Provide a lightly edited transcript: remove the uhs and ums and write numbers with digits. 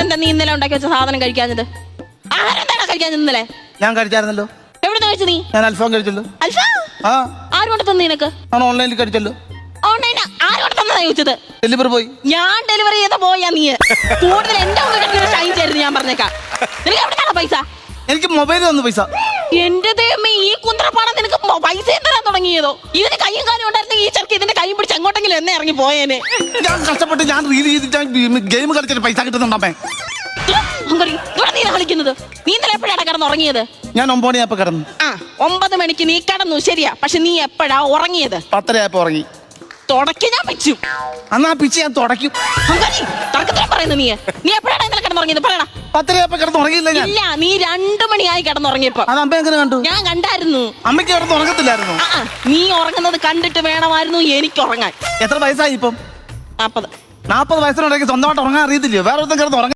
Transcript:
എന്താ നീ ഇന്നലെ ഉണ്ടാക്കി വെച്ച സാധനം കഴിക്കാഞ്ഞത്? ആഹാരം എന്താണോ കഴിക്കാഞ്ഞത് ഇന്നലെ? ഞാൻ കഴിച്ചായിരുന്നല്ലോ. എവിടെ കഴിച്ചു നീ? ഞാൻ അൽഫാം കഴിച്ചല്ലോ. അൽഫാം? ആ. ആര് കൊണ്ട് തന്നു നിനക്ക്? ഞാൻ ഓൺലൈനിൽ കഴിച്ചല്ലോ. ഓൺലൈനാ? ആര് കൊണ്ട് തന്നതാ ചോദിച്ചത്? ഡെലിവറി പോയി. ഞാൻ ഡെലിവറി ചെയ്ത പോയാ നീ കൂടുതൽ എന്റെ ഷൈൻ ചേരുന്നു. ഞാൻ പറഞ്ഞേക്കാം. നിനക്ക് എവിടെയാണോ പൈസ? എനിക്ക് മൊബൈലിൽ വന്നു പൈസ. എന്റെ ദൈവമേ, ഈ കുന്ത്രപ്പാടം നിനക്ക് പൈസ തരാൻ തുടങ്ങിയതോ? ഇതിന് കയ്യും കാലും ഉണ്ടായിരുന്നു ഈ ചെറുക്ക് ഇതിന്റെ കൈയും പിടിച്ച് എങ്ങോട്ടെങ്കിലും എന്നെ ഇറങ്ങി പോയേനെ. ഞാൻ കഷ്ടപ്പെട്ട് ഞാൻ റീൽ ചെയ്തിട്ട് ഗെയിം കളിച്ചിട്ട് പൈസ കിട്ടുന്നുണ്ടമ്മേ. ഇവിടെ നീ കളിക്കുന്നത്? നീ ഇന്നലെ എപ്പോഴാണ് കിടന്നുറങ്ങിയത്? ഞാൻ 9 മണിയായപ്പോ കിടന്നു. 9 മണിക്ക് നീ കിടന്നു, ശരിയാ. പക്ഷെ നീ എപ്പോഴാ ഉറങ്ങിയത്? 10:30 ഉറങ്ങി. തുടക്കി ഞാൻ പിച്ചു. അന്നാ പിച്ച് ഞാൻ തുടക്കും. പറയുന്നു നീ എപ്പോഴാണ് ഇന്നലെ കിടന്നുറങ്ങിയത്? പറയണ. 10:30 കിടന്ന് ഉറങ്ങിയില്ല ഞാൻ. ഇല്ല, നീ 2 മണിയായി കിടന്നുറങ്ങിയപ്പോ. അത് അമ്മ എങ്ങനെ കണ്ടു? ഞാൻ കണ്ടായിരുന്നു. അമ്മയ്ക്ക് കിടന്ന് ഉറങ്ങത്തില്ലായിരുന്നു. നീ ഉറങ്ങുന്നത് കണ്ടിട്ട് വേണമായിരുന്നു എനിക്ക് ഉറങ്ങാൻ. എത്ര വയസ്സായി ഇപ്പം? 40. 40 വയസ്സിനുണ്ടെങ്കിൽ സ്വന്തമായിട്ട് ഉറങ്ങാൻ അറിയത്തില്ലയോ? വേറെ ഒന്നും കിടന്ന് ഉറങ്ങാൻ